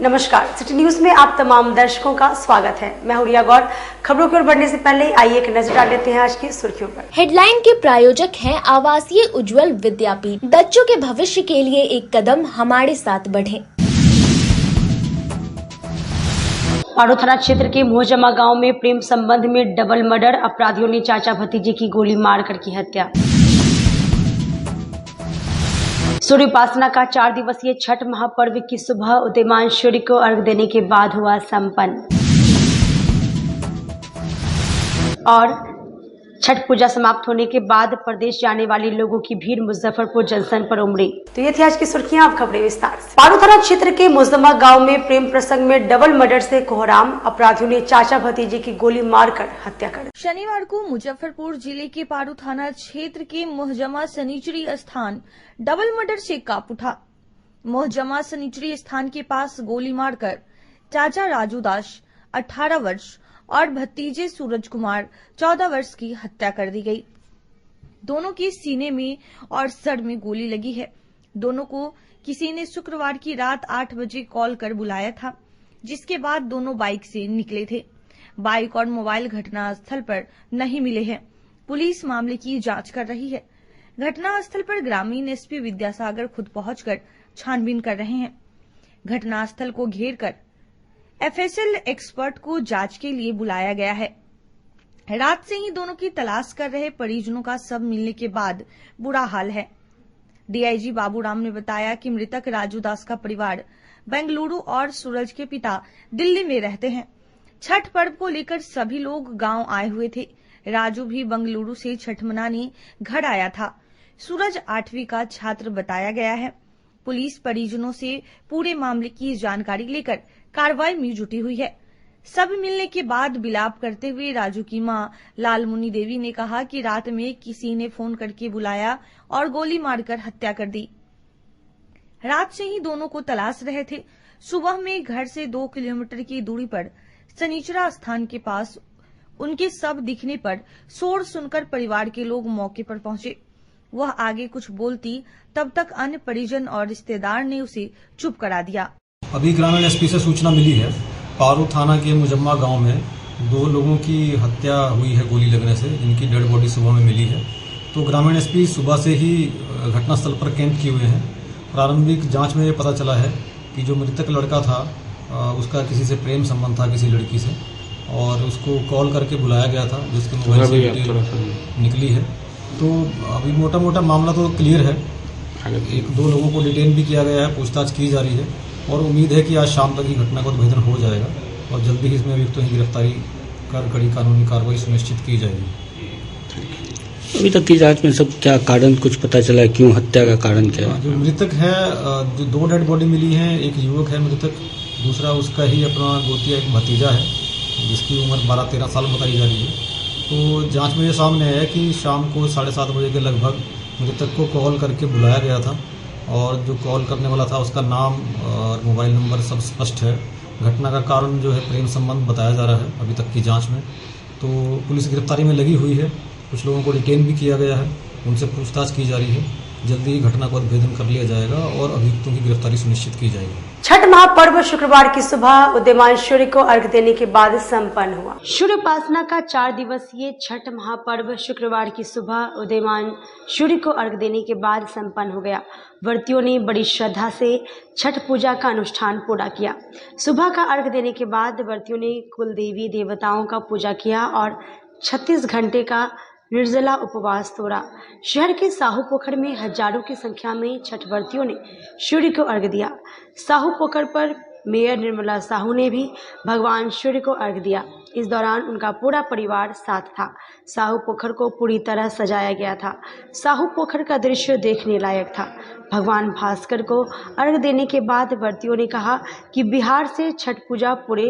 नमस्कार, city news में आप तमाम दर्शकों का स्वागत है। मैं हूं रिया गौर। खबरों की ओर बढ़ने से पहले आइए एक नजर डाल लेते हैं आज की सुर्खियों पर। हेडलाइन के प्रायोजक हैं आवासीय उज्जवल विद्यापीठ। बच्चों के भविष्य के लिए एक कदम हमारे साथ बढ़ें। पारू थाना क्षेत्र के मोहजमा गांव में प्रेम संबंध में डबल मर्डर, अपराधियों ने चाचा भतीजे की गोली मारकर की हत्या। सूर्य उपासना का 4 दिवसीय छठ महापर्व की सुबह उदीयमान सूर्य को अर्घ देने के बाद हुआ संपन्न। और छठ पूजा समाप्त होने के बाद प्रदेश जाने वाले लोगों की भीड़ मुजफ्फरपुर जंक्शन पर उमड़ी। तो ये थी आज की सुर्खियां, अब खबरें विस्तार से। पारू थाना क्षेत्र के मोहजमा गांव में प्रेम प्रसंग में डबल मर्डर से कोहराम, अपराधियों ने चाचा भतीजे की गोली मारकर हत्या कर दी। शनिवार को मुजफ्फरपुर जिले के पारू थाना क्षेत्र के मोहजमा सनीचरी स्थान डबल मर्डर से कांप उठा। मोहजमा सनीचरी स्थान के पास गोली मारकर चाचा राजू दास 18 वर्ष और भतीजे सूरज कुमार 14 वर्ष की हत्या कर दी गई। दोनों के सीने में और सर में गोली लगी है। दोनों को किसी ने शुक्रवार की रात 8 बजे कॉल कर बुलाया था, जिसके बाद दोनों बाइक से निकले थे। बाइक और मोबाइल घटनास्थल पर नहीं मिले हैं। पुलिस मामले की जांच कर रही है। घटनास्थल पर ग्रामीण एसपी विद्यासागर खुद पहुंचकर छानबीन कर रहे हैं। घटनास्थल को घेर कर एफएसएल एक्सपर्ट को जांच के लिए बुलाया गया है। रात से ही दोनों की तलाश कर रहे परिजनों का शव मिलने के बाद बुरा हाल है। डीआईजी बाबूराम ने बताया कि मृतक राजू दास का परिवार बेंगलुरु और सूरज के पिता दिल्ली में रहते हैं। छठ पर्व को लेकर सभी लोग गांव आए हुए थे। राजू भी बेंगलुरु से छठ मनाने घर आया था। सूरज 8वीं का छात्र बताया गया है। पुलिस परिजनों से पूरे मामले की जानकारी लेकर कार्रवाई में जुटी हुई है। सब मिलने के बाद विलाप करते हुए राजू की मां लालमुनी देवी ने कहा कि रात में किसी ने फोन करके बुलाया और गोली मारकर हत्या कर दी। रात से ही दोनों को तलाश रहे थे। सुबह में घर से 2 किलोमीटर की दूरी पर सनीचरा स्थान के पास उनके शव दिखने पर शोर सुनकर परिवार के लोग मौके पर पहुंचे। वह आगे कुछ बोलती तब तक अन्य परिजन और रिश्तेदार ने उसे चुप करा दिया। अभी ग्रामीण एसपी से सूचना मिली है, पारू थाना के मुजम्मा गांव में 2 लोगों की हत्या हुई है गोली लगने से, जिनकी डेड बॉडी सुबह में मिली है। तो ग्रामीण एसपी सुबह से ही घटनास्थल पर कैंप किए हुए हैं। प्रारंभिक जांच में ये पता चला है कि जो मृतक लड़का था उसका किसी से प्रेम संबंध था, किसी लड़की से, और उसको कॉल करके बुलाया गया था, जिसके मोबाइल से डिटेल निकली है। तो अभी मोटा मोटा मामला तो क्लियर है। 1-2 लोगों को डिटेन भी किया गया है, पूछताछ की जा रही है और उम्मीद है कि आज शाम तक ही घटना को उद्भेदन हो जाएगा और जल्दी ही इसमें अभियुक्तों की गिरफ्तारी कर कड़ी कानूनी कार्रवाई सुनिश्चित की जाएगी। अभी तक की जांच में सब क्या कारण कुछ पता चला है, क्यों हत्या का कारण क्या है? जो मृतक है, जो 2 डेड बॉडी मिली है, एक युवक है मृतक, दूसरा उसका ही अपना गोतिया एक भतीजा है जिसकी उम्र 12-13 साल बताई जा रही है। तो जांच में ये सामने आया कि शाम को 7:30 बजे के लगभग मृतक को कॉल करके बुलाया गया था और जो कॉल करने वाला था उसका नाम और मोबाइल नंबर सब स्पष्ट है। घटना का कारण जो है प्रेम संबंध बताया जा रहा है अभी तक की जांच में। तो पुलिस गिरफ्तारी में लगी हुई है, कुछ लोगों को डिटेन भी किया गया है, उनसे पूछताछ की जा रही है। जल्दी ही घटना को उद्भेदन कर लिया जाएगा और अभियुक्तों की गिरफ्तारी सुनिश्चित की जाएगी। छठ महापर्व शुक्रवार की सुबह उदीयमान सूर्य को अर्घ देने के बाद संपन्न हुआ। सूर्य उपासना का 4 दिवसीय छठ महापर्व शुक्रवार की सुबह उदीयमान सूर्य को अर्घ देने के बाद संपन्न हो गया। व्रतियों ने बड़ी श्रद्धा से छठ पूजा का अनुष्ठान पूरा किया। सुबह का अर्घ देने के बाद व्रतियों ने कुल देवी देवताओं का पूजा किया और 36 घंटे का निर्जला उपवास तोड़ा। शहर के साहू पोखर में हजारों की संख्या में छठ व्रतियों ने सूर्य को अर्घ दिया। साहू पोखर पर मेयर निर्मला साहू ने भी भगवान सूर्य को अर्घ दिया। इस दौरान उनका पूरा परिवार साथ था। साहू पोखर को पूरी तरह सजाया गया था। साहू पोखर का दृश्य देखने लायक था। भगवान भास्कर को अर्घ देने के बाद व्रतियों ने कहा कि बिहार से छठ पूजा पूरे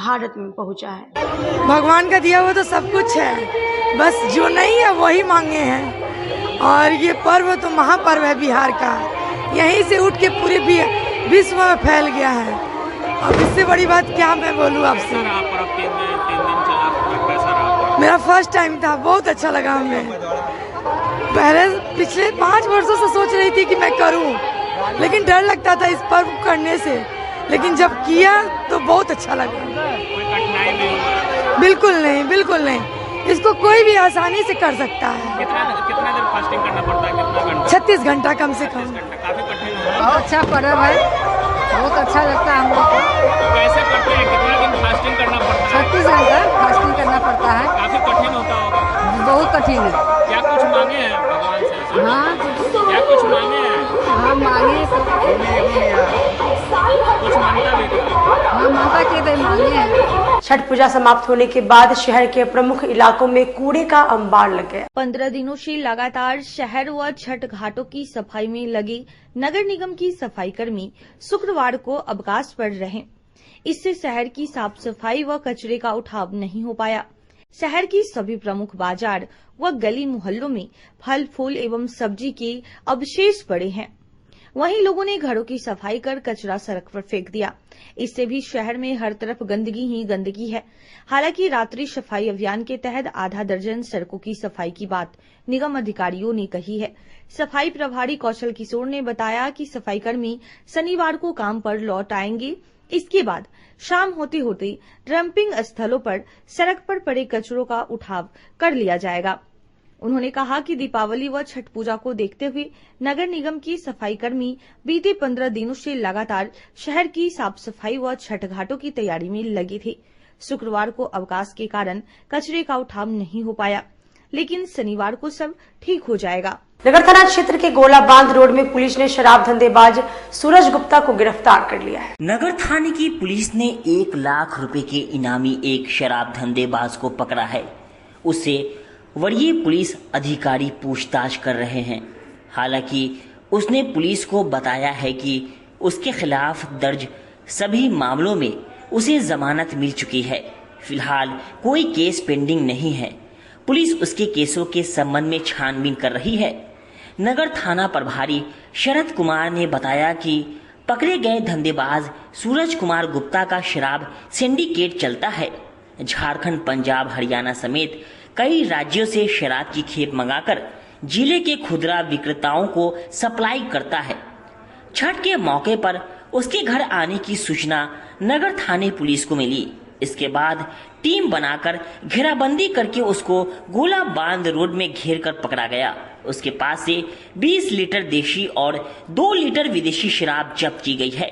भारत में पहुंचा है। भगवान का दिया हुआ तो सब कुछ है, बस जो नहीं है वही मांगे हैं। और ये पर्व तो महापर्व है बिहार का, यहीं से उठ के पूरे विश्व में फैल गया है। अब इससे बड़ी बात क्या मैं बोलूँ आपसे। मेरा फर्स्ट टाइम था, बहुत अच्छा लगा हमें। पहले पिछले 5 वर्षों से सोच रही थी कि मैं करूं, लेकिन डर लगता था इस पर्व करने से। लेकिन जब किया तो बहुत अच्छा लगा। बिल्कुल नहीं, बिल्कुल नहीं, इसको कोई भी आसानी से कर सकता है। कितना देर फास्टिंग करना पड़ता है, कितना घंटा? 36 घंटा कम से कम। काफी कठिन है। बहुत अच्छा पर्व है, बहुत अच्छा लगता है हम लोग को। कैसे करते हैं, कितना दिन फास्टिंग करना पड़ता है? 36 घंटा फास्टिंग करना पड़ता है। काफी कठिन होता होगा। बहुत कठिन है। क्या कुछ मांगे हैं भगवान से? हाँ, क्या कुछ मांगे हैं? हाँ मांगे तो कुछ मांगता भी था? हाँ माता के तो मांगे हैं। छठ पूजा समाप्त होने के बाद शहर के प्रमुख इलाकों में कूड़े का अंबार लग गया। 15 दिनों से लगातार शहर व छठ घाटों की सफाई में लगे नगर निगम की सफाई कर्मी शुक्रवार को अवकाश पर रहे। इससे शहर की साफ सफाई व कचरे का उठाव नहीं हो पाया। शहर की सभी प्रमुख बाजार व गली मोहल्लों में फल फूल एवं सब्जी के अवशेष पड़े हैं। वहीं लोगों ने घरों की सफाई कर कचरा सड़क पर फेंक दिया। इससे भी शहर में हर तरफ गंदगी ही गंदगी है। हालांकि रात्रि सफाई अभियान के तहत आधा दर्जन सड़कों की सफाई की बात निगम अधिकारियों ने कही है। सफाई प्रभारी कौशल किशोर ने बताया कि सफाई कर्मी शनिवार को काम पर लौट आएंगे। इसके बाद शाम होते होते डंपिंग स्थलों पर सड़क पर पड़े कचरों का उठाव कर लिया जाएगा। उन्होंने कहा कि दीपावली व छठ पूजा को देखते हुए नगर निगम की सफाई कर्मी बीते 15 दिनों से लगातार शहर की साफ सफाई व छठ घाटों की तैयारी में लगे थे। शुक्रवार को अवकाश के कारण कचरे का उठाव नहीं हो पाया, लेकिन शनिवार को सब ठीक हो जाएगा। नगर थाना क्षेत्र के गोला बांध रोड में पुलिस ने शराब धंधेबाज सूरज गुप्ता को गिरफ्तार कर लिया है। नगर थाने की पुलिस ने 1 लाख रुपए के इनामी एक शराब धंधेबाज को पकड़ा है। उससे वरीय पुलिस अधिकारी पूछताछ कर रहे हैं। हालांकि उसने पुलिस को बताया है कि उसके खिलाफ दर्ज सभी मामलों में उसे जमानत मिल चुकी है। फिलहाल कोई केस पेंडिंग नहीं है। पुलिस उसके केसों के संबंध में छानबीन कर रही है। नगर थाना प्रभारी शरद कुमार ने बताया कि पकड़े गए धंधेबाज सूरज कुमार गुप्ता का शराब सिंडिकेट चलता है। झारखंड, पंजाब, हरियाणा समेत कई राज्यों से शराब की खेप मंगाकर जिले के खुदरा विक्रेताओं को सप्लाई करता है। छठ के मौके पर उसके घर आने की सूचना नगर थाने पुलिस को मिली। इसके बाद टीम बनाकर घेराबंदी करके उसको गोला बांध रोड में घेर कर पकड़ा गया। उसके पास से 20 लीटर देशी और 2 लीटर विदेशी शराब जब्त की गई है।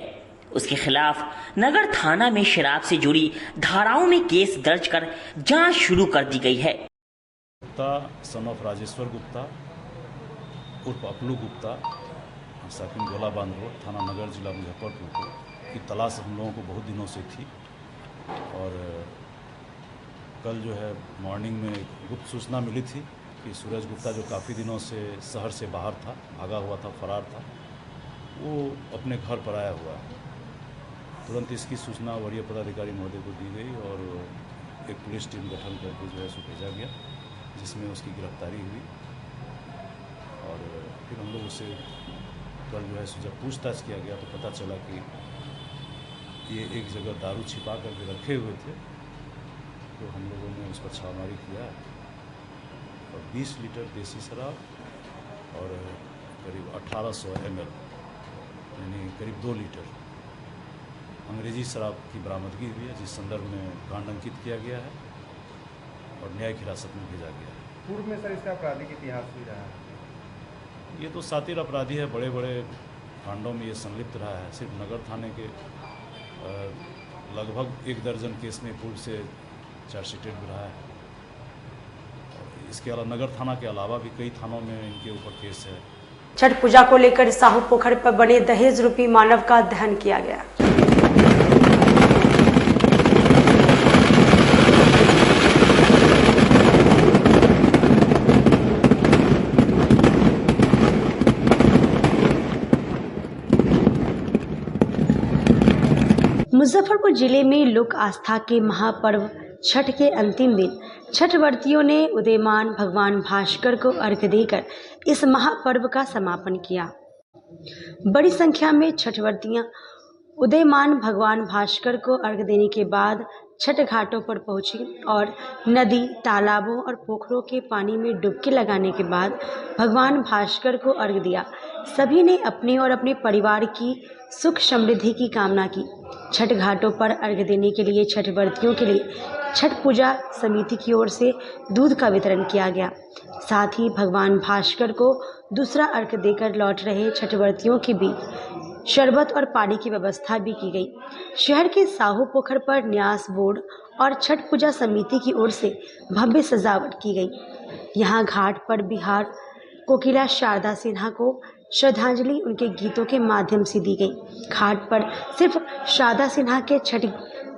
उसके खिलाफ नगर थाना में शराब से जुड़ी धाराओं में केस दर्ज कर जांच शुरू कर दी गई है। गुप्ता सन ऑफ राजेश्वर गुप्ता उर्फ अपलू गुप्ता, साकिन गोला बांध रोड, थाना नगर, जिला मुजफ्फरपुर की तलाश हम लोगों को बहुत दिनों से थी। और कल जो है मॉर्निंग में गुप्त सूचना मिली थी कि सूरज गुप्ता जो काफ़ी दिनों से शहर से बाहर था, भागा हुआ था, फरार था, वो अपने घर पर आया हुआ है। तुरंत इसकी सूचना वरीय पदाधिकारी महोदय को दी गई और एक पुलिस टीम गठन करके जो है उसको भेजा गया, जिसमें उसकी गिरफ्तारी हुई। और फिर हम लोग उससे कल जो है जब पूछताछ किया गया तो पता चला कि ये एक जगह दारू छिपा करके रखे हुए थे। तो हम लोगों ने उस पर छापेमारी किया और 20 लीटर देसी शराब और करीब 1800 ml यानी करीब 2 लीटर अंग्रेजी शराब की बरामदगी हुई है, जिस संदर्भ में कांड अंकित किया गया है और न्यायिक हिरासत में भेजा गया है। पूर्व में सर इसका आपराधिक इतिहास भी रहा है? ये तो सातिर अपराधी है, बड़े बड़े कांडों में ये संलिप्त रहा है। सिर्फ नगर थाने के लगभग 1 दर्जन केस में पूर्व से चार्जशीटेड भी रहा है। और इसके अलावा नगर थाना के अलावा भी कई थानों में इनके ऊपर केस है। छठ पूजा को लेकर साहू पोखर पर बने दहेज रूपी मानव का दहन किया गया। मुजफ्फरपुर जिले में लोक आस्था के महापर्व छठ के अंतिम दिन छठ व्रतियों ने उदीयमान भगवान भास्कर को अर्घ्य देकर इस महापर्व का समापन किया। बड़ी संख्या में छठ व्रतियां उदयमान भगवान भास्कर को अर्घ देने के बाद छठ घाटों पर पहुंची और नदी, तालाबों और पोखरों के पानी में डुबकी लगाने के बाद भगवान भास्कर को अर्घ दिया। सभी ने अपने और अपने परिवार की सुख समृद्धि की कामना की। छठ घाटों पर अर्घ देने के लिए छठ व्रतियों के लिए छठ पूजा समिति की ओर से दूध का वितरण किया गया। साथ ही भगवान भास्कर को दूसरा अर्घ देकर लौट रहे छठ व्रतियों के बीच शरबत और पानी की व्यवस्था भी की गई। शहर के साहू पोखर पर न्यास बोर्ड और छठ पूजा समिति की ओर से भव्य सजावट की गई। यहाँ घाट पर बिहार कोकिला शारदा सिन्हा को श्रद्धांजलि उनके गीतों के माध्यम से दी गई। घाट पर सिर्फ शारदा सिन्हा के छठ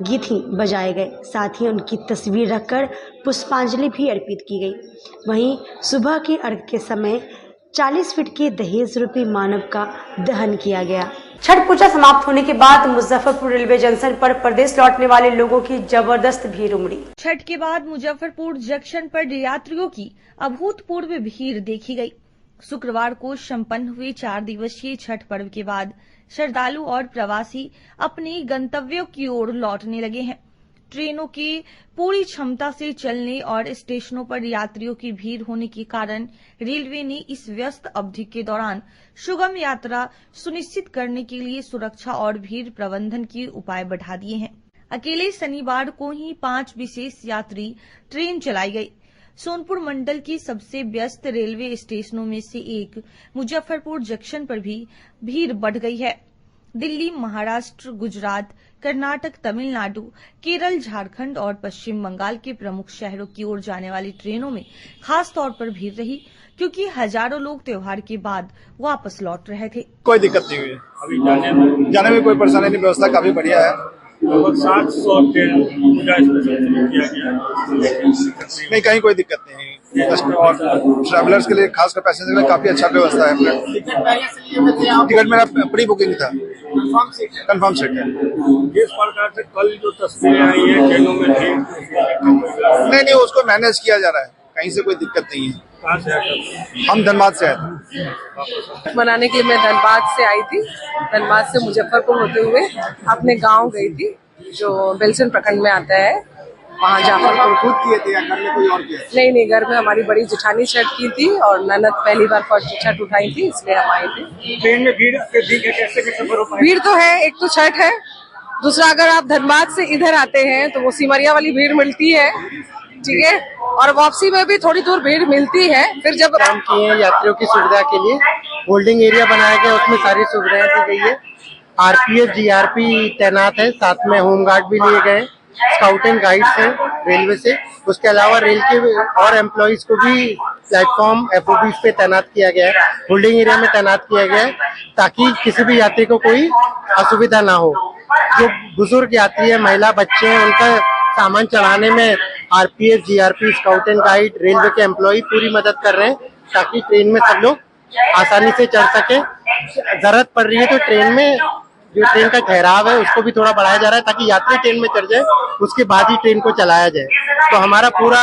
गीत ही बजाए गए, साथ ही उनकी तस्वीर रखकर पुष्पांजलि भी अर्पित की गई। वहीं सुबह के अर्घ के समय 40 फीट के दहेज रूपी मानव का दहन किया गया। छठ पूजा समाप्त होने के बाद मुजफ्फरपुर रेलवे जंक्शन पर प्रदेश लौटने वाले लोगों की जबरदस्त भीड़ उमड़ी। छठ के बाद मुजफ्फरपुर जंक्शन पर यात्रियों की अभूतपूर्व भीड़ देखी गई। शुक्रवार को संपन्न हुए 4 दिवसीय छठ पर्व के बाद श्रद्धालु और प्रवासी अपने गंतव्यों की ओर लौटने लगे हैं। ट्रेनों के पूरी क्षमता से चलने और स्टेशनों पर यात्रियों की भीड़ होने के कारण रेलवे ने इस व्यस्त अवधि के दौरान सुगम यात्रा सुनिश्चित करने के लिए सुरक्षा और भीड़ प्रबंधन के उपाय बढ़ा दिए हैं। अकेले शनिवार को ही 5 विशेष यात्री ट्रेन चलाई गई। सोनपुर मंडल की सबसे व्यस्त रेलवे स्टेशनों में से एक मुजफ्फरपुर जंक्शन पर भी भीड़ बढ़ गई है। दिल्ली, महाराष्ट्र, गुजरात, कर्नाटक, तमिलनाडु, केरल, झारखंड और पश्चिम बंगाल के प्रमुख शहरों की ओर जाने वाली ट्रेनों में खास तौर पर भीड़ रही, क्योंकि हजारों लोग त्योहार के बाद वापस लौट रहे थे। कोई दिक्कत नहीं हुई, अभी जाने में कोई परेशानी नहीं, व्यवस्था काफी बढ़िया है। लगभग 700 ट्रेन पूजा स्पेशल किया गया, नहीं कहीं कोई दिक्कत नहीं। और ट्रैवलर्स के लिए, खासकर पैसेंजर के लिए काफी अच्छा व्यवस्था है। टिकट मेरा प्री बुकिंग था, कंफर्म सीट है। जिस प्रकार से कल जो तस्वीरें आई है ट्रेनों में नहीं, उसको मैनेज किया जा रहा है, कहीं से कोई दिक्कत नहीं है। कहाँ से आए? हम धनबाद से आए थे। मनाने के लिए मैं धनबाद से आई थी। धनबाद से मुजफ्फरपुर होते हुए अपने गांव गई थी, जो बेलसन प्रखंड में आता है। वहाँ जाफरपुर खुद किए थे या घर में कोई और किया? नहीं, घर में हमारी बड़ी जेठानी छठ की थी और ननद पहली बार छठ उठाई थी, इसलिए हम आए थे। ट्रेन में भीड़ कैसे सफर हो पाए? भीड़ तो है, एक तो छठ है, दूसरा अगर आप धनबाद से इधर आते हैं तो वो सिमरिया वाली भीड़ मिलती है, ठीक है, और वापसी में भी थोड़ी दूर भीड़ मिलती है। फिर जब काम किए हैं यात्रियों की सुविधा के लिए, होल्डिंग एरिया बनाया गया, उसमें सारी सुविधाएं दी गई है। आरपीएफ, जीआरपी तैनात है, साथ में होमगार्ड भी लिए गए, स्काउट एंड गाइड्स हैं रेलवे से। उसके अलावा रेल के और एम्प्लॉइज को भी प्लेटफॉर्म एफओबी पे तैनात किया गया है, होल्डिंग एरिया में तैनात किया गया है, ताकि किसी भी यात्री को कोई असुविधा ना हो। जो बुजुर्ग यात्री है, महिला, बच्चे हैं, उनका सामान चढ़ाने में RPF, GRP, scout and guide, railway के एम्प्लॉय पूरी मदद कर रहे हैं, ताकि ट्रेन में सब लोग आसानी से चढ़ सके। जरूरत पड़ रही है तो ट्रेन में जो ट्रेन का ठहराव है उसको भी थोड़ा बढ़ाया जा रहा है, ताकि यात्री ट्रेन में चढ़ जाए, उसके बाद ही ट्रेन को चलाया जाए। तो हमारा पूरा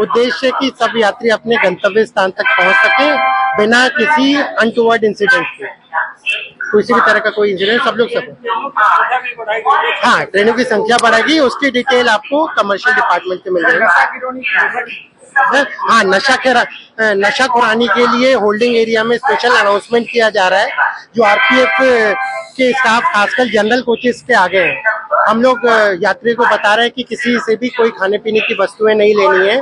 उद्देश्य है कि सब यात्री अपने गंतव्य स्थान तक पहुंच सके बिना किसी अनटूवर्ड इंसिडेंट के। किसी भी तरह का कोई इंसिडेंट, सब लोग हाँ, ट्रेनों की संख्या बढ़ेगी, उसकी डिटेल आपको कमर्शियल डिपार्टमेंट से मिल जाएगी। हाँ, नशा खुरानी के लिए होल्डिंग एरिया में स्पेशल अनाउंसमेंट किया जा रहा है। जो आरपीएफ के स्टाफ खासकर जनरल कोचेस के आगे हैं, हम लोग यात्रियों को बता रहे हैं कि किसी से भी कोई खाने पीने की वस्तुएं नहीं लेनी है।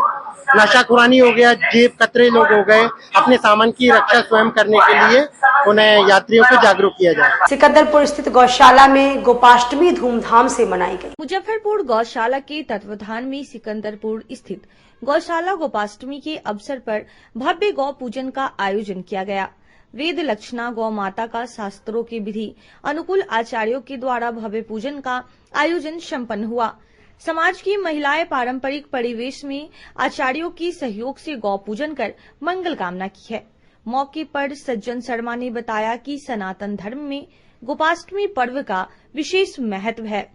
नशा खुरानी हो गया, जेब कतरे लोग हो गए, अपने सामान की रक्षा स्वयं करने के लिए उन्हें यात्रियों को जागरूक किया जाए। सिकंदरपुर स्थित गौशाला में गोपाष्टमी धूमधाम से मनाई गई। मुजफ्फरपुर गौशाला के तत्वाधान में सिकंदरपुर स्थित गौशाला गोपाष्टमी के अवसर पर भव्य गौ पूजन का आयोजन किया गया। वेद लक्षणा गौ माता का शास्त्रों के विधि अनुकूल आचार्यों के द्वारा भव्य पूजन का आयोजन संपन्न हुआ। समाज की महिलाएं पारंपरिक परिवेश में आचार्यों की सहयोग से गौ पूजन कर मंगल कामना की है। मौके पर सज्जन शर्मा ने बताया कि सनातन धर्म में गोपाष्टमी पर्व का विशेष महत्व है।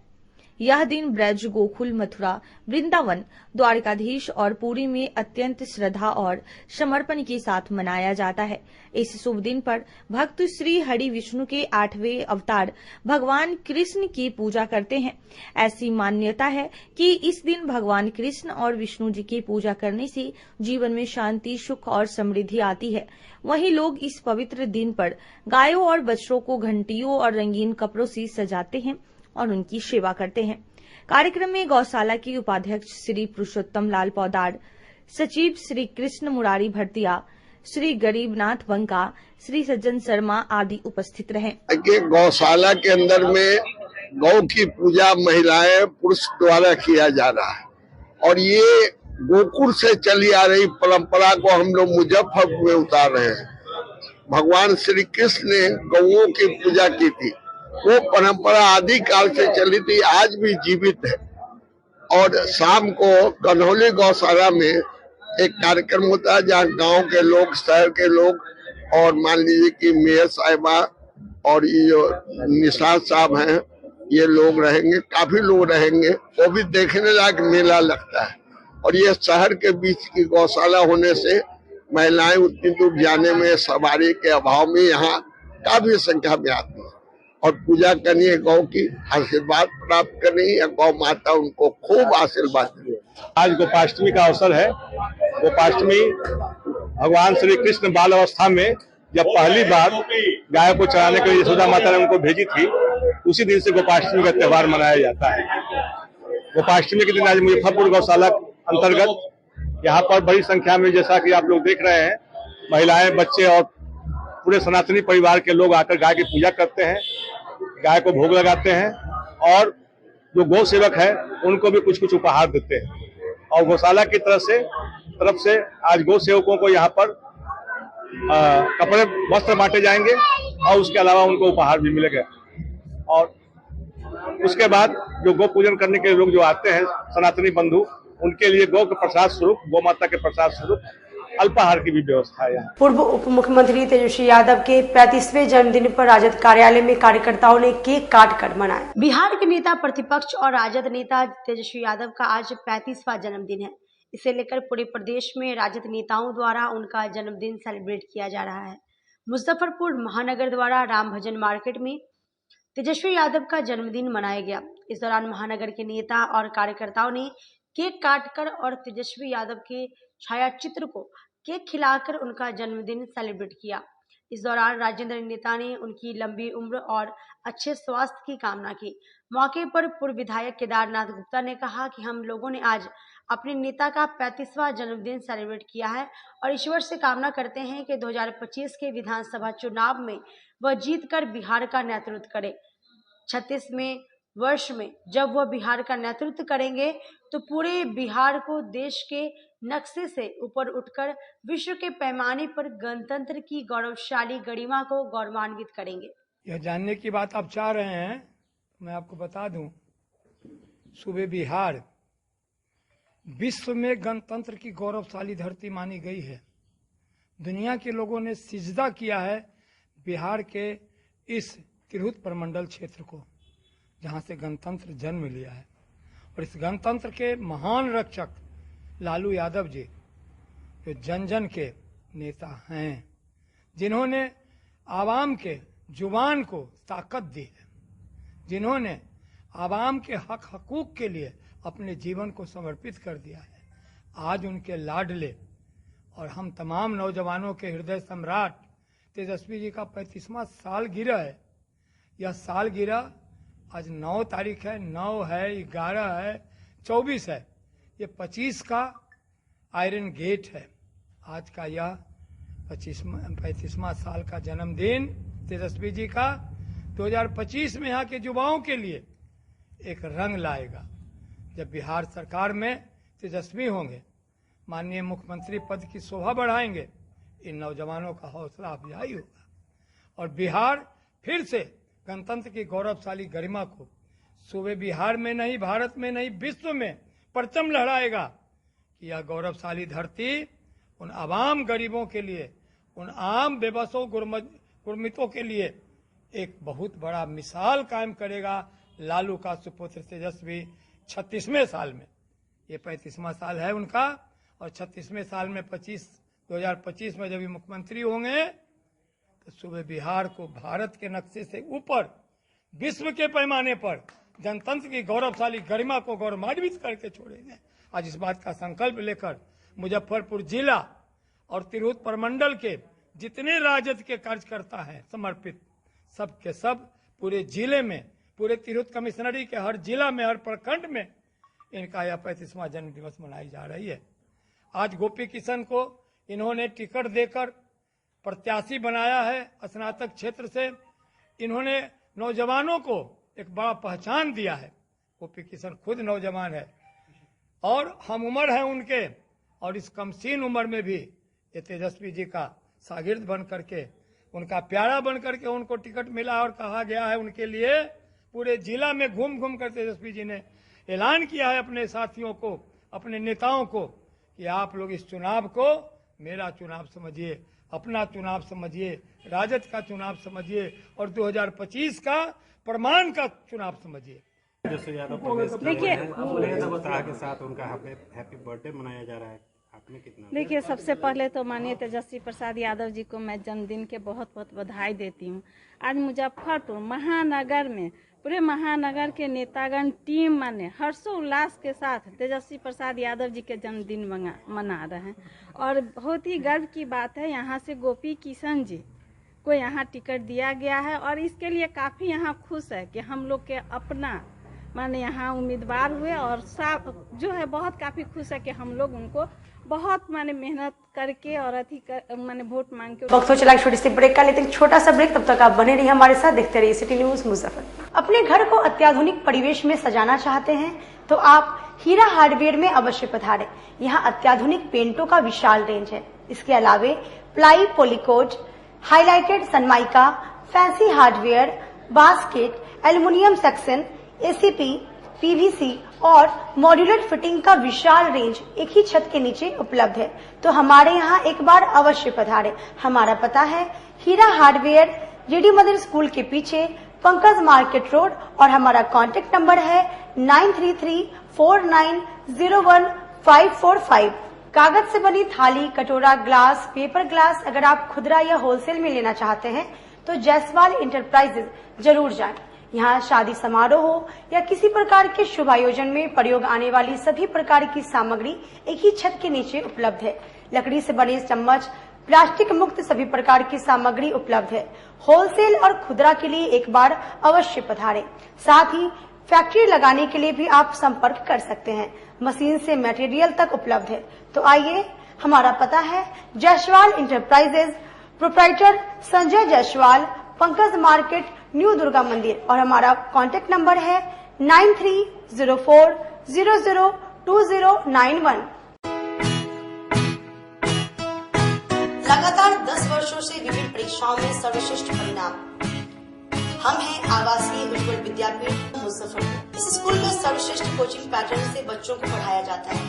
यह दिन ब्रज, गोकुल, मथुरा, वृंदावन, द्वारकाधीश और पुरी में अत्यंत श्रद्धा और समर्पण के साथ मनाया जाता है। इस शुभ दिन पर भक्त श्री हरि विष्णु के 8वें अवतार भगवान कृष्ण की पूजा करते हैं। ऐसी मान्यता है कि इस दिन भगवान कृष्ण और विष्णु जी की पूजा करने से जीवन में शांति, सुख और समृद्धि आती है। वहीं लोग इस पवित्र दिन पर गायों और बछड़ों को घंटियों और रंगीन कपड़ों से सजाते हैं और उनकी सेवा करते हैं। कार्यक्रम में गौशाला के उपाध्यक्ष श्री पुरुषोत्तम लाल पौदार, सचिव श्री कृष्ण मुरारी भरतिया, श्री गरीबनाथ बंका, श्री सज्जन शर्मा आदि उपस्थित रहे। गौशाला के अंदर में गौ की पूजा महिलाएं पुरुष द्वारा किया जा रहा है और ये गोकुल से चली आ रही परंपरा को हम लोग मुजफ्फरपुर में उतार रहे हैं। भगवान श्री कृष्ण ने गौओं की पूजा की थी, वो परंपरा आदि काल से चली थी, आज भी जीवित है। और शाम को कन्हौली गौशाला में एक कार्यक्रम होता है जहाँ गांव के लोग, शहर के लोग और मान लीजिए कि मेयर साहिबा और ये जो निषाद साहब हैं, ये लोग रहेंगे, काफी लोग रहेंगे। वो भी देखने लायक मेला लगता है। और ये शहर के बीच की गौशाला होने से महिलाएं उतनी दूर जाने में सवारी के अभाव में यहाँ काफी संख्या में आती है और पूजा करनी है, गौ की आशीर्वाद प्राप्त करनी है। गौ माता उनको खूब आशीर्वाद दे। आज गोपाष्टमी का अवसर है। गोपाष्टमी भगवान श्री कृष्ण बाल अवस्था में जब पहली बार गाय को चराने के लिए यशोदा माता ने उनको भेजी थी, उसी दिन से गोपाष्टमी का त्योहार मनाया जाता है। गोपाष्टमी के दिन आज मुजफ्फरपुर गौशाला अंतर्गत यहाँ पर बड़ी संख्या में, जैसा कि आप लोग देख रहे हैं, महिलाएं, बच्चे और पूरे सनातनी परिवार के लोग आकर गाय की पूजा करते हैं, गाय को भोग लगाते हैं और जो गौ सेवक है उनको भी कुछ कुछ उपहार देते हैं। और गौशाला की तरफ से आज गौ सेवकों को यहाँ पर कपड़े, वस्त्र बांटे जाएंगे और उसके अलावा उनको उपहार भी मिलेगा। और उसके बाद जो गौ पूजन करने के लोग जो आते हैं, सनातनी बंधु, उनके लिए गौ के प्रसाद स्वरूप, गौ माता के प्रसाद स्वरूप अल्पाहार की भी व्यवस्था है यहाँ। पूर्व उप मुख्यमंत्री तेजस्वी यादव के 35वें जन्मदिन पर राजद कार्यालय में कार्यकर्ताओं ने केक काट कर मनाया। बिहार के नेता प्रतिपक्ष और राजद नेता तेजस्वी यादव का आज 35वां जन्मदिन है। इसे लेकर पूरे प्रदेश में राजद नेताओं द्वारा उनका जन्मदिन सेलिब्रेट किया जा रहा है। मुजफ्फरपुर महानगर द्वारा राम भजन मार्केट में तेजस्वी यादव का जन्मदिन मनाया गया। इस दौरान महानगर के नेता और कार्यकर्ताओं ने केक काटकर और तेजस्वी यादव के छायाचित्र को केक खिलाकर उनका जन्मदिन सेलिब्रेट किया। इस दौरान राजेंद्र नेता ने उनकी लंबी उम्र और अच्छे स्वास्थ्य की कामना की। मौके पर पूर्व विधायक केदारनाथ गुप्ता ने कहा कि हम लोगों ने आज अपने नेता का 35वां जन्मदिन सेलिब्रेट किया है और ईश्वर से कामना करते हैं कि 2025 के विधानसभा चुनाव में वह जीतकर बिहार का नेतृत्व करे। 36वें वर्ष में जब वह बिहार का नेतृत्व करेंगे तो पूरे बिहार को देश के नक्शे से ऊपर उठकर विश्व के पैमाने पर गणतंत्र की गौरवशाली गरिमा को गौरवान्वित करेंगे। यह जानने की बात आप चाह रहे हैं, मैं आपको बता दूं, सूबे बिहार विश्व में गणतंत्र की गौरवशाली धरती मानी गई है। दुनिया के लोगों ने सिजदा किया है बिहार के इस तिरहुत प्रमंडल क्षेत्र को, जहां से गणतंत्र जन्म लिया है। और इस गणतंत्र के महान रक्षक लालू यादव जी, जो जन जन के नेता हैं, जिन्होंने आवाम के जुबान को ताकत दी है, जिन्होंने आवाम के हक हकूक के लिए अपने जीवन को समर्पित कर दिया है, आज उनके लाडले और हम तमाम नौजवानों के हृदय सम्राट तेजस्वी जी का 35वां सालगिरह है। यह सालगिरह आज 9 तारीख है, 9 है, 11 है, 24 है, ये 25 का आयरन गेट है। आज का यह 35वां साल का जन्मदिन तेजस्वी जी का 2025 में यहाँ के युवाओं के लिए एक रंग लाएगा। जब बिहार सरकार में तेजस्वी होंगे, माननीय मुख्यमंत्री पद की शोभा बढ़ाएंगे, इन नौजवानों का हौसला अफजाई होगा और बिहार फिर से गणतंत्र की गौरवशाली गरिमा को सूबे बिहार में नहीं, भारत में नहीं, विश्व में परचम लहराएगा कि यह गौरवशाली धरती उन आवाम गरीबों के लिए, उन आम बेबसों गुरमितों के लिए एक बहुत बड़ा मिसाल कायम करेगा लालू का सुपुत्र तेजस्वी 36वें साल में, ये 35वां साल है उनका, और 36वें साल में 2025 में जब ये मुख्यमंत्री होंगे तो सुबह बिहार को भारत के नक्शे से ऊपर विश्व के पैमाने पर जनतंत्र की गौरवशाली गरिमा को गौरवान्वित करके छोड़ेंगे। आज इस बात का संकल्प लेकर मुजफ्फरपुर जिला और तिरहुत प्रमंडल के जितने राजद के कार्यकर्ता हैं समर्पित, सब के सब पूरे जिले में, पूरे तिरहुत कमिश्नरी के हर जिला में, हर प्रखंड में इनका यह 35वां जन्म दिवस मनाई जा रही है। आज गोपी किशन को इन्होंने टिकट देकर प्रत्याशी बनाया है स्नातक क्षेत्र से। इन्होंने नौजवानों को एक बड़ा पहचान दिया है। गोपी किशन खुद नौजवान है और हम उम्र है उनके, और इस कमसीन उम्र में भी ये तेजस्वी जी का शागिर्द बन करके, उनका प्यारा बन करके उनको टिकट मिला। और कहा गया है उनके लिए पूरे जिला में घूम घूम कर तेजस्वी जी ने ऐलान किया है अपने साथियों को, अपने नेताओं को, कि आप लोग इस चुनाव को मेरा चुनाव समझिए, अपना चुनाव समझिए, राजद का चुनाव समझिए और 2025 का प्रमाण का चुनाव समझिए। देखिए के साथ उनका हैप्पी बर्थडे मनाया जा रहा है, आपने कितना? देखिए, सबसे पहले तो माननीय तेजस्वी प्रसाद यादव जी को मैं जन्मदिन के बहुत बहुत बधाई देती हूँ। आज मुजफ्फरपुर महानगर में पूरे महानगर के नेतागण टीम माने हर्षोल्लास के साथ तेजस्वी प्रसाद यादव जी के जन्मदिन मना रहे हैं, और बहुत ही गर्व की बात है यहाँ से गोपी किशन जी को यहाँ टिकट दिया गया है, और इसके लिए काफ़ी यहाँ खुश है कि हम लोग के अपना माने यहाँ उम्मीदवार हुए, और जो है बहुत काफ़ी खुश है कि हम लोग उनको बहुत माने मेहनत करके और माने वोट मांग के। वक्त हो चला छोटी सी ब्रेक का, लेते छोटा सा ब्रेक, तब तक आप बने रहिए हमारे साथ, देखते रहिए सिटी न्यूज मुजफ्फरपुर। अपने घर को अत्याधुनिक परिवेश में सजाना चाहते हैं तो आप हीरा हार्डवेयर में अवश्य पधारें। यहाँ अत्याधुनिक पेंटों का विशाल रेंज है। इसके अलावे ply, पॉलीकोट, highlighted Sunmica, fancy hardware, basket, aluminium section, ACP, PVC और मॉड्यूलर फिटिंग का विशाल रेंज एक ही छत के नीचे उपलब्ध है। तो हमारे यहाँ एक बार अवश्य पधारें। हमारा पता है हीरा हार्डवेयर, जेडी मदर स्कूल के पीछे, पंकज मार्केट रोड, और हमारा कॉन्टेक्ट नंबर है 9334901545। कागज से बनी थाली, कटोरा, ग्लास, पेपर ग्लास अगर आप खुदरा या होलसेल में लेना चाहते हैं तो जायसवाल इंटरप्राइजेज जरूर जाएं। यहाँ शादी समारोह हो या किसी प्रकार के शुभ आयोजन में प्रयोग आने वाली सभी प्रकार की सामग्री एक ही छत के नीचे उपलब्ध है। लकड़ी से बने चम्मच, प्लास्टिक मुक्त सभी प्रकार की सामग्री उपलब्ध है। होलसेल और खुदरा के लिए एक बार अवश्य पधारें। साथ ही फैक्ट्री लगाने के लिए भी आप संपर्क कर सकते हैं। मशीन से मटेरियल तक उपलब्ध है। तो आइए, हमारा पता है Jaiswal enterprises, proprietor Sanjay Jaiswal, Pankaj market, new Durga मंदिर, और हमारा कॉन्टेक्ट नंबर है 9304002091। लगातार 10 वर्षों से विभिन्न परीक्षाओं में सर्वश्रेष्ठ परिणाम। हम हैं आवासीय उज्ज्वल विद्यापीठ मुजफ्फरपुर। इस स्कूल में सर्वश्रेष्ठ कोचिंग पैटर्न से बच्चों को पढ़ाया जाता है।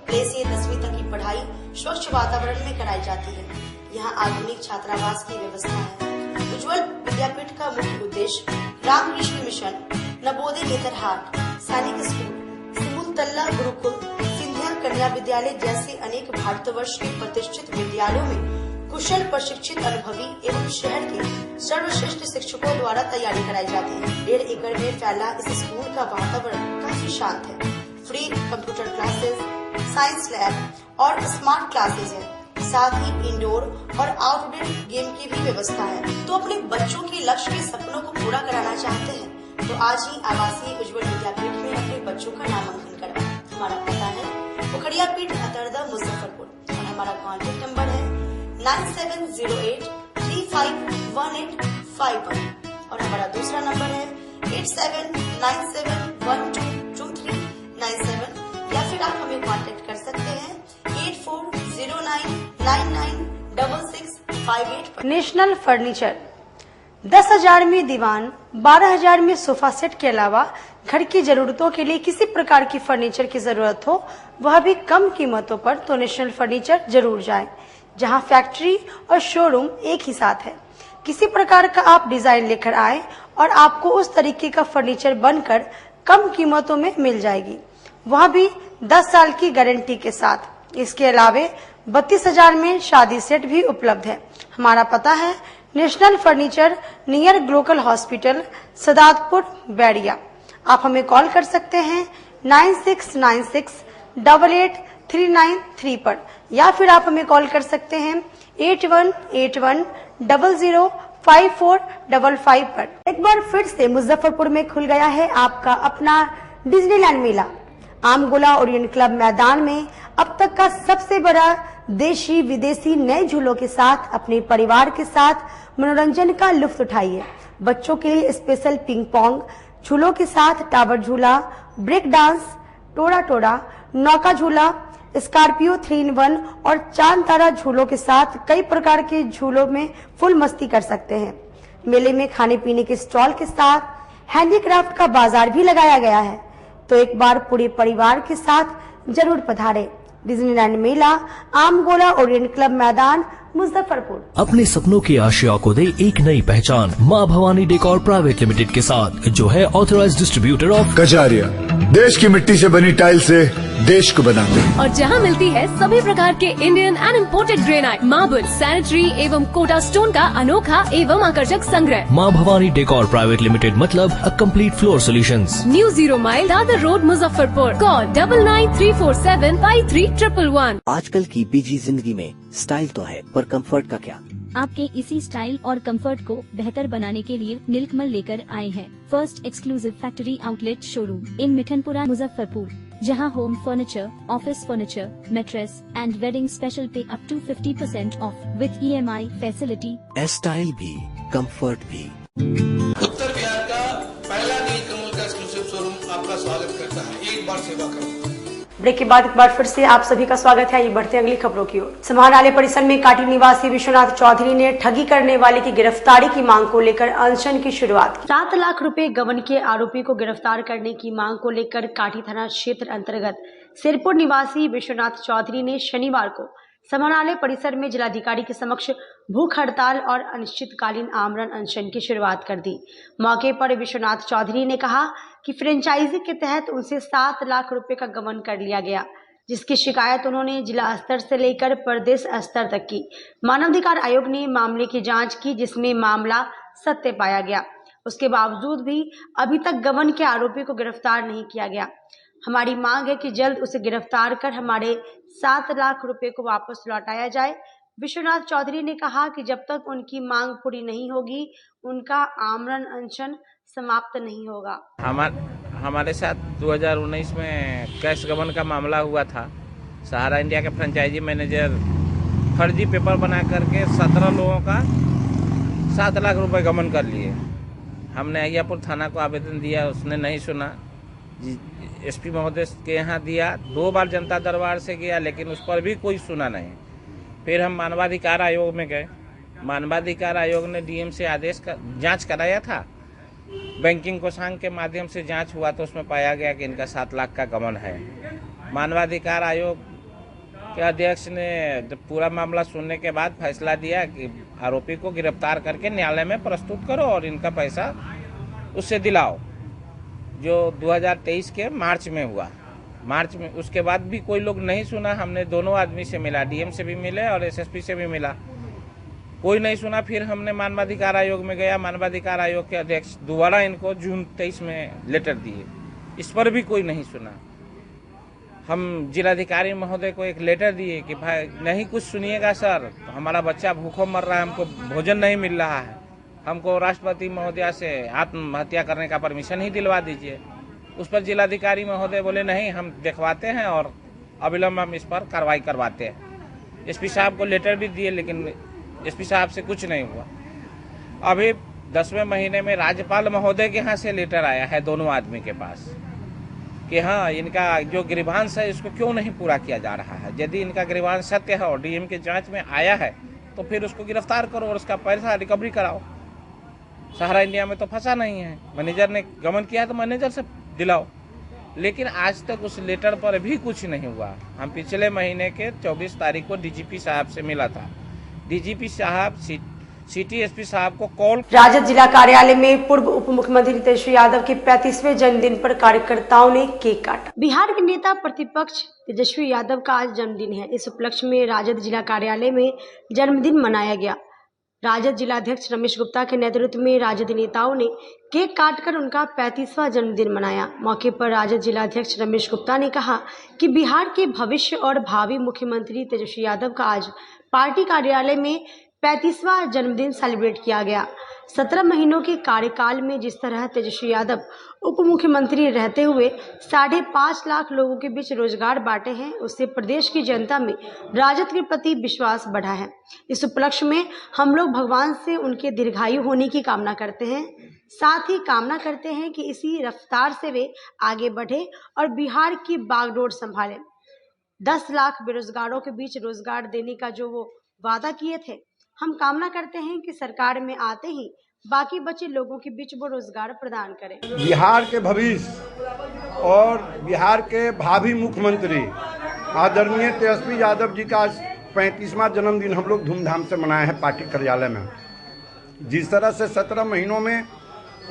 प्ले से 10वीं तक की पढ़ाई स्वच्छ वातावरण में कराई जाती है। यहाँ आधुनिक छात्रावास की व्यवस्था है। उज्ज्वल विद्यापीठ का मुख्य उद्देश्य रामकृष्ण मिशन, नवोदय नेतरहाट, सैनिक स्कूल, सिमुलतल्ला गुरुकुल, सिंधिया कन्या विद्यालय जैसे अनेक भारतवर्ष के प्रतिष्ठित विद्यालयों में कुशल प्रशिक्षित अनुभवी एवं शहर के सर्वश्रेष्ठ शिक्षकों द्वारा तैयारी कराई जाती है। 1.5 एकड़ में फैला इस स्कूल का वातावरण काफी शांत है। Free computer classes, science lab और स्मार्ट क्लासेस है। साथ ही इंडोर और आउटडोर गेम की भी व्यवस्था है। तो अपने बच्चों के लक्ष्य के सपनों को पूरा कराना चाहते हैं तो आज ही आवासीय उज्ज्वल विद्यापीठ में अपने बच्चों का नामांकन करवाएं। हमारा पता है पोखरिया पीठ, अतरदा, मुजफ्फरपुर, और हमारा कॉन्टेक्ट नंबर है 9708351851, और हमारा दूसरा नंबर है 8797122397, या फिर आप हमें कॉन्टेक्ट कर सकते हैं 8409996658। नेशनल फर्नीचर 10,000 में दीवान, 12,000 में सोफा सेट के अलावा घर की जरूरतों के लिए किसी प्रकार की फर्नीचर की जरूरत हो, वह भी कम कीमतों पर, तो नेशनल फर्नीचर जरूर जाएं, जहां फैक्ट्री और शोरूम एक ही साथ है। किसी प्रकार का आप डिजाइन लेकर आए और आपको उस तरीके का फर्नीचर बनकर कम कीमतों में मिल जाएगी, वह भी 10 साल की गारंटी के साथ। इसके अलावे 32,000 में शादी सेट भी उपलब्ध है। हमारा पता है national furniture near glocal hospital, Sadatpur, Bairia. आप हमें कॉल कर सकते हैं 9696883993 पर, या फिर आप हमें कॉल कर सकते हैं 8181005455 पर। एक बार फिर से मुजफ्फरपुर में खुल गया है आपका अपना डिज्नीलैंड मेला। आमगोला ओरिएंट क्लब मैदान में अब तक का सबसे बड़ा देशी विदेशी नए झूलों के साथ अपने परिवार के साथ मनोरंजन का लुत्फ उठाइए। बच्चों के लिए स्पेशल पिंग पोंग झूलों के साथ टावर झूला, ब्रेक डांस, टोड़ा टोड़ा, नौका झूला, स्कॉर्पियो 3-in-1 और चांद तारा झूलों के साथ कई प्रकार के झूलों में फुल मस्ती कर सकते हैं। मेले में खाने पीने के स्टॉल के साथ हैंडीक्राफ्ट का बाजार भी लगाया गया है, तो एक बार पूरे परिवार के साथ जरूर पधारें। डिज्नीलैंड मेला, आमगोला ओरिएंट क्लब मैदान, मुजफ्फरपुर। अपने सपनों की आशिया को दे एक नई पहचान माँ भवानी डेकोर प्राइवेट लिमिटेड के साथ, जो है ऑथराइज्ड डिस्ट्रीब्यूटर ऑफ कजारिया। देश की मिट्टी से बनी टाइल से देश को बनाते हैं, और जहां मिलती है सभी प्रकार के Indian and imported granite, marble, sanitary एवं कोटा स्टोन का अनोखा एवं आकर्षक संग्रह। माँ भवानी डेकोर प्राइवेट लिमिटेड मतलब a complete floor solutions. New 0 mile Dadar road, Muzaffarpur. Call 9934753111। आजकल की बिजी जिंदगी में स्टाइल तो है, पर कंफर्ट का क्या? आपके इसी स्टाइल और कंफर्ट को बेहतर बनाने के लिए नीलकमल लेकर आए हैं first exclusive factory outlet showroom in Mithanpura, Muzaffarpur, जहां home furniture, office furniture, mattress and wedding special पे up to 50% off with EMI facility. Style भी, कंफर्ट भी। उत्तर बिहार का पहला नीलकमल का एक्सक्लूसिव शोरूम आपका स्वागत करता है। एक बार सेवा करो। ब्रेक के बाद एक बार फिर से आप सभी का स्वागत है। ये बढ़ते अगली खबरों की ओर। समाहरणालय परिसर में काटी निवासी विश्वनाथ चौधरी ने ठगी करने वाले की गिरफ्तारी की मांग को लेकर अनशन की शुरुआत की। 7 लाख रुपए गबन के आरोपी को गिरफ्तार करने की मांग को लेकर काटी थाना क्षेत्र अंतर्गत सिरपुर निवासी विश्वनाथ चौधरी ने शनिवार को समाहरणालय परिसर में जिलाधिकारी के समक्ष भूख हड़ताल और अनिश्चितकालीन आमरण अनशन की शुरुआत कर दी। मौके पर विश्वनाथ चौधरी ने कहा कि फ्रेंचाइजी के तहत उनसे 7 लाख रुपए का गबन कर लिया गया, जिसकी शिकायत उन्होंने जिला स्तर से लेकर प्रदेश स्तर तक की। मानवाधिकार आयोग ने मामले की जांच की, जिसमें मामला सत्य पाया गया। उसके बावजूद भी अभी तक गबन के आरोपी को गिरफ्तार नहीं किया गया। हमारी मांग है कि जल्द उसे गिरफ्तार कर हमारे 7 लाख रुपए को वापस लौटाया जाए। विश्वनाथ चौधरी ने कहा कि जब तक उनकी मांग पूरी नहीं होगी, उनका आमरण अनशन समाप्त नहीं होगा। हमारे साथ 2019 में कैश गबन का मामला हुआ था। सहारा इंडिया के फ्रेंचाइजी मैनेजर फर्जी पेपर बना करके 17 लोगों का 7 लाख रुपए गबन कर लिए। हमने अहियापुर थाना को आवेदन दिया, उसने नहीं सुना। SP महोदय के यहाँ दिया, 2 बार जनता दरबार से गया, लेकिन उस पर भी कोई सुना नहीं। फिर हम मानवाधिकार आयोग में गए। मानवाधिकार आयोग ने DM से आदेश का जांच कराया था। बैंकिंग कोषांग के माध्यम से जांच हुआ तो उसमें पाया गया कि इनका 7 लाख का गबन है। मानवाधिकार आयोग के अध्यक्ष ने जब पूरा मामला सुनने के बाद फैसला दिया कि आरोपी को गिरफ्तार करके न्यायालय में प्रस्तुत करो और इनका पैसा उससे दिलाओ, जो 2023 के मार्च में हुआ। मार्च में उसके बाद भी कोई लोग नहीं सुना। हमने दोनों आदमी से मिला, DM से भी मिले और SSP से भी मिला, कोई नहीं सुना। फिर हमने मानवाधिकार आयोग में गया। मानवाधिकार आयोग के अध्यक्ष दोबारा इनको जून 23 में लेटर दिए, इस पर भी कोई नहीं सुना। हम जिलाधिकारी महोदय को एक लेटर दिए कि भाई नहीं कुछ सुनिएगा सर, हमारा बच्चा भूखों मर रहा है, हमको भोजन नहीं मिल रहा है, हमको राष्ट्रपति महोदया से आत्महत्या करने का परमिशन ही दिलवा दीजिए। उस पर जिलाधिकारी महोदय बोले नहीं, हम देखवाते हैं और अविलंब हम इस पर कार्रवाई करवाते हैं। SP साहब को लेटर भी दिए, लेकिन SP साहब से कुछ नहीं हुआ। अभी 10वें महीने में राज्यपाल महोदय के यहाँ से लेटर आया है दोनों आदमी के पास कि हाँ, इनका जो ग्रीवांस है इसको क्यों नहीं पूरा किया जा रहा है। यदि इनका ग्रीवांस सत्य है और DM के जांच में आया है तो फिर उसको गिरफ्तार करो और उसका पैसा रिकवरी कराओ। सहारा इंडिया में तो फंसा नहीं है, मैनेजर ने गबन किया है तो मैनेजर से दिलाओ। लेकिन आज तक उस लेटर पर भी कुछ नहीं हुआ। हम पिछले महीने के 24 तारीख को DGP साहब से मिला था। DGP साहब सिटी एसपी साहब को कॉल। राजद जिला कार्यालय में पूर्व उप मुख्यमंत्री तेजस्वी यादव के 35वें जन्मदिन पर कार्यकर्ताओं ने केक काटा। बिहार के नेता प्रतिपक्ष तेजस्वी यादव का आज जन्मदिन है। इस उपलक्ष्य में राजद जिला कार्यालय में जन्मदिन मनाया गया। राजद जिलाध्यक्ष रमेश गुप्ता के नेतृत्व में राजद नेताओं ने केक काटकर उनका 35वां जन्मदिन मनाया। मौके पर राजद जिलाध्यक्ष रमेश गुप्ता ने कहा कि बिहार के भविष्य और भावी मुख्यमंत्री तेजस्वी यादव का आज पार्टी कार्यालय में 35वां जन्मदिन सेलिब्रेट किया गया। 17 महीनों के कार्यकाल में जिस तरह तेजस्वी यादव उप मुख्यमंत्री रहते हुए 5.5 लाख लोगों के बीच रोजगार बांटे हैं, उससे प्रदेश की जनता में राजद के प्रति विश्वास बढ़ा है। इस उपलक्ष्य में हम लोग भगवान से उनके दीर्घायु होने की कामना करते हैं। साथ ही कामना करते हैं कि इसी रफ्तार से वे आगे बढ़े और बिहार की बागडोर संभालें। 10 लाख बेरोजगारों के बीच रोजगार देने का जो वो वादा किए थे, हम कामना करते हैं कि सरकार में आते ही बाकी बचे लोगों के बीच वो रोजगार प्रदान करें। बिहार के भविष्य और बिहार के भावी मुख्यमंत्री आदरणीय तेजस्वी यादव जी का 35वां जन्मदिन हम लोग धूमधाम से मनाए हैं पार्टी कार्यालय में। जिस तरह से 17 महीनों में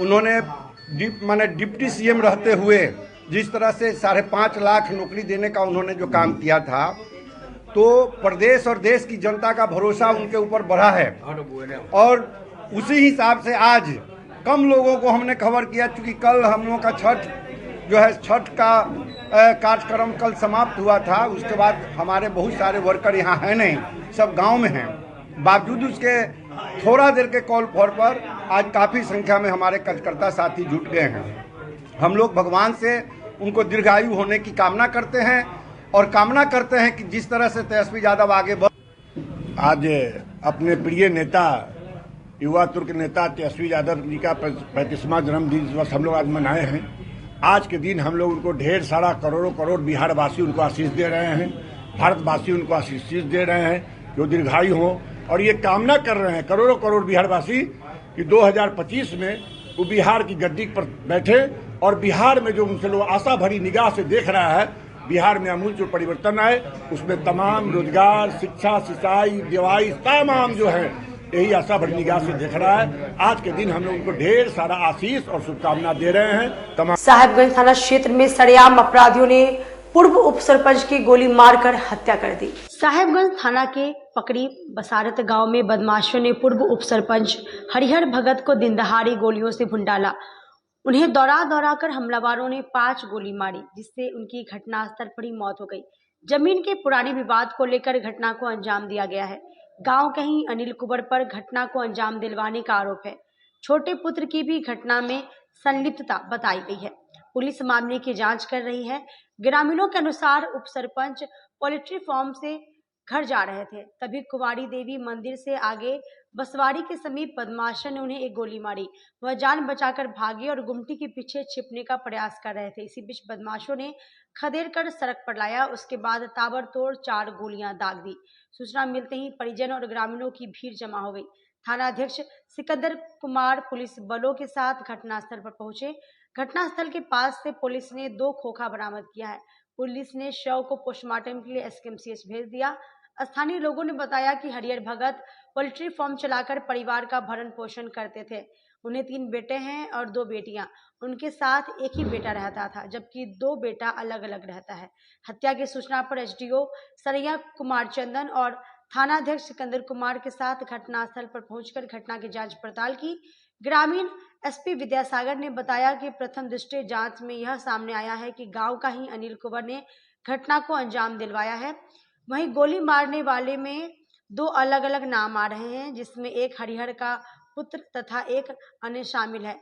उन्होंने डिप्टी सीएम रहते हुए जिस तरह से 5.5 लाख नौकरी देने का उन्होंने जो काम किया था, तो प्रदेश और देश की जनता का भरोसा उनके ऊपर बढ़ा है। और उसी हिसाब से आज कम लोगों को हमने खबर किया, चूँकि कल हम लोगों का छठ का कार्यक्रम कल समाप्त हुआ था। उसके बाद हमारे बहुत सारे वर्कर यहाँ हैं नहीं, सब गांव में हैं। बावजूद उसके थोड़ा देर के कॉल फॉर पर आज काफ़ी संख्या में हमारे कार्यकर्ता साथी जुट गए हैं। हम लोग भगवान से उनको दीर्घायु होने की कामना करते हैं और कामना करते हैं कि जिस तरह से तेजस्वी यादव आगे बढ़। आज अपने प्रिय नेता युवा तुर्क नेता तेजस्वी यादव जी का 35वां जन्मदिन दिवस हम लोग आज मनाए हैं। आज के दिन हम लोग उनको ढेर सारा करोड़ों करोड़ बिहारवासी उनको आशीष दे रहे हैं, भारतवासी उनको आशीष दे रहे हैं जो दीर्घायु हो, और ये कामना कर रहे हैं करोड़ों करोड़ बिहारवासी कि 2025 में वो बिहार की गद्दी पर बैठे और बिहार में जो उनसे लोग आशा भरी निगाह से देख रहा है, बिहार में आमूल परिवर्तन आए, उसमें तमाम रोजगार, शिक्षा, सिंचाई, दवाई तमाम जो है यही आशा भरी निगाह से देख रहा है। आज के दिन हम लोग उनको ढेर सारा आशीष और शुभकामना दे रहे हैं। तमाम साहेबगंज थाना क्षेत्र में सरेआम अपराधियों ने पूर्व उप सरपंच की गोली मारकर हत्या कर दी। साहेबगंज थाना के पकड़ी बसारत गांव में बदमाशों ने पूर्व उप सरपंच हरिहर भगत को दिन दहाड़ी गोलियों से भून डाला। उन्हें दौड़ा कर हमलावरों ने 5 गोली मारी, जिससे उनकी घटनास्थल पर ही मौत हो गई। जमीन के पुराने विवाद को लेकर घटना को अंजाम दिया गया है। गांव कहीं अनिल कुंवर पर घटना को अंजाम दिलवाने का आरोप है। छोटे पुत्र की भी घटना में संलिप्तता बताई गई है। पुलिस मामले की जांच कर रही है। ग्रामीणों के अनुसार उप सरपंच पोल्ट्री फार्म से घर जा रहे थे, तभी कुंवारी देवी मंदिर से आगे बसवाड़ी के समीप बदमाशों ने उन्हें एक गोली मारी। वह जान बचाकर भागे और गुमटी के पीछे छिपने का प्रयास कर रहे थे। इसी बीच बदमाशों ने खदेड़ कर सड़क पर लाया। उसके बाद ताबड़तोड़ 4 गोलियां दाग दी। सूचना मिलते ही परिजन और ग्रामीणों की भीड़ जमा हो गई। थानाध्यक्ष सिकंदर कुमार पुलिस बलों के साथ घटनास्थल पर पहुंचे। घटनास्थल के पास से पुलिस ने 2 खोखा बरामद किया है। पुलिस ने शव को पोस्टमार्टम के लिए एसकेएमसीएच भेज दिया। स्थानीय लोगों ने बताया कि हरिहर भगत पोल्ट्री फार्म चलाकर परिवार का भरण पोषण करते थे। उन्हें 3 बेटे हैं और 2 बेटियां। उनके साथ एक ही बेटा रहता था, जबकि 2 बेटा अलग अलग रहता है। हत्या की सूचना पर एसडीओ सरैया कुमार चंदन और थानाध्यक्ष सिकंदर कुमार के साथ घटनास्थल पर पहुंचकर घटना की जांच पड़ताल की। ग्रामीण एसपी विद्यासागर ने बताया कि प्रथम दृष्टया जांच में यह सामने आया है कि गांव का ही अनिल कुंवर ने घटना को अंजाम दिलवाया है। वहीं गोली मारने वाले में 2 अलग अलग नाम आ रहे हैं, जिसमें एक हरिहर का पुत्र तथा एक अन्य शामिल है।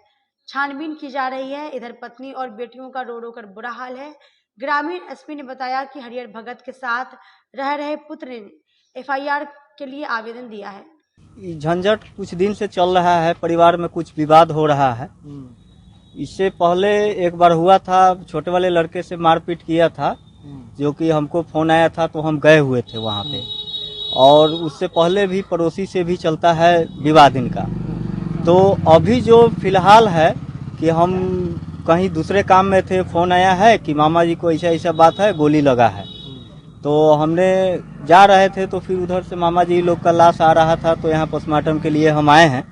छानबीन की जा रही है। इधर पत्नी और बेटियों का रो कर बुरा हाल है। ग्रामीण एसपी ने बताया कि हरिहर भगत के साथ रह रहे पुत्र ने एफआईआर के लिए आवेदन दिया है। झंझट कुछ दिन से चल रहा है, परिवार में कुछ विवाद हो रहा है। इससे पहले एक बार हुआ था, छोटे वाले लड़के से मारपीट किया था, जो कि हमको फोन आया था तो हम गए हुए थे वहाँ पे। और उससे पहले भी पड़ोसी से भी चलता है विवाद इनका। तो अभी जो फिलहाल है कि हम कहीं दूसरे काम में थे, फोन आया है कि मामा जी को ऐसा ऐसा बात है, गोली लगा है। तो हमने जा रहे थे तो फिर उधर से मामा जी लोग का लाश आ रहा था, तो यहाँ पोस्टमार्टम के लिए हम आए हैं।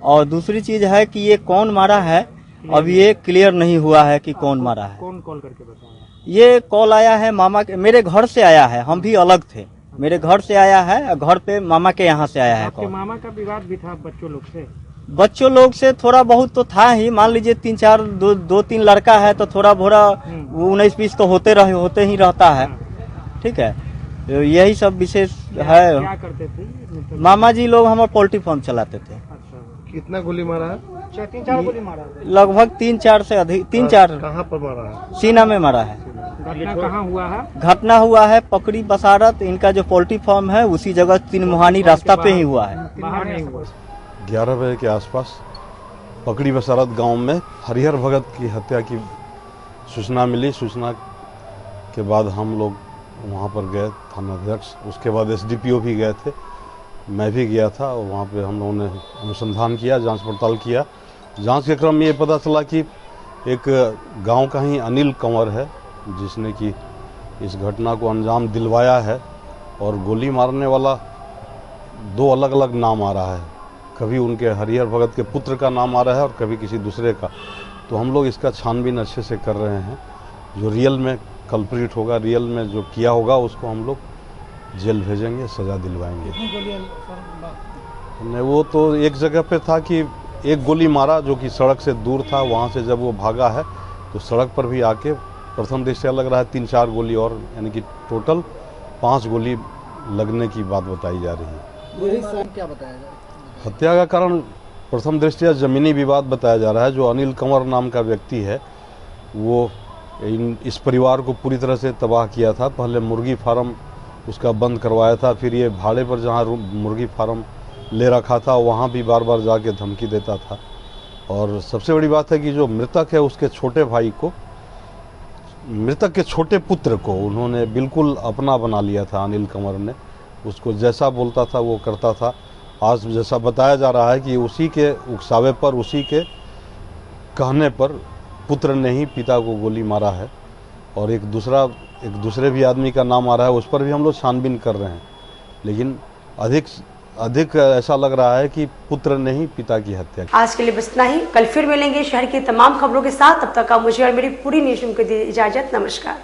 और दूसरी चीज है कि ये कौन मारा है अभी ये क्लियर नहीं हुआ है कि कौन मारा है। कौन कॉल करके बताया? ये कॉल आया है मामा के, मेरे घर से आया है, हम भी अलग थे, मेरे घर से आया है, घर पे मामा के यहाँ से आया है। आपके मामा का विवाद भी था बच्चों लोग से? बच्चों लोग से थोड़ा बहुत तो था ही, मान लीजिए 2-3 लड़का है तो थोड़ा भोरा 19-20 तो होते ही रहता है। ठीक है, तो यही सब विशेष है। क्या करते थे मामा जी लोग हमारे पोल्ट्री फार्म चलाते थे। कितना गोली मारा है? 3-4 गोली मारा है। लगभग 3-4 से अधिक, 3-4। कहाँ पर मारा है? सीना में मारा है। घटना कहाँ हुआ है? घटना हुआ है पकड़ी बसारत, इनका जो पोल्ट्री फार्म है उसी जगह 3 मुहानी रास्ता पे ही हुआ है। बाहर नहीं हुआ। 11 बजे के आसपास पकड़ी बसारत गांव में हरिहर भगत की हत्या की सूचना मिली। सूचना के बाद हम लोग वहां पर गए, थानाध्यक्ष, उसके बाद SDPO भी गए थे, मैं भी गया था। और वहाँ पे हम लोगों ने अनुसंधान किया, जांच पड़ताल किया। जांच के क्रम में ये पता चला कि एक गांव का ही अनिल कंवर है जिसने कि इस घटना को अंजाम दिलवाया है। और गोली मारने वाला 2 अलग अलग नाम आ रहा है, कभी उनके हरिहर भगत के पुत्र का नाम आ रहा है और कभी किसी दूसरे का। तो हम लोग इसका छानबीन अच्छे से कर रहे हैं। जो रियल में कल्प्रिट होगा, रियल में जो किया होगा, उसको हम लोग जेल भेजेंगे, सजा दिलवाएंगे। नहीं, वो तो एक जगह पे था कि एक गोली मारा जो कि सड़क से दूर था, वहाँ से जब वो भागा है तो सड़क पर भी आके प्रथम दृष्टया लग रहा है 3-4 गोली और, यानी कि टोटल 5 गोली लगने की बात बताई जा रही है। क्या बताया जाए? हत्या का कारण प्रथम दृष्टया जमीनी विवाद बताया जा रहा है। जो अनिल कंवर नाम का व्यक्ति है वो इस परिवार को पूरी तरह से तबाह किया था। पहले मुर्गी फार्म उसका बंद करवाया था, फिर ये भाड़े पर जहाँ मुर्गी फार्म ले रखा था वहाँ भी बार बार जाके धमकी देता था। और सबसे बड़ी बात है कि जो मृतक है उसके छोटे भाई को, मृतक के छोटे पुत्र को उन्होंने बिल्कुल अपना बना लिया था। अनिल कंवर ने उसको जैसा बोलता था वो करता था। आज जैसा बताया जा रहा है कि उसी के उकसावे पर, उसी के कहने पर पुत्र ने ही पिता को गोली मारा है। और एक दूसरे भी आदमी का नाम आ रहा है, उस पर भी हम लोग छानबीन कर रहे हैं। लेकिन अधिक ऐसा लग रहा है कि पुत्र ने ही पिता की हत्या की। आज के लिए बस इतना ही। कल फिर मिलेंगे शहर की तमाम खबरों के साथ। तब तक आप मुझे और मेरी पूरी न्यूज़ टीम को दीजिए इजाजत। नमस्कार।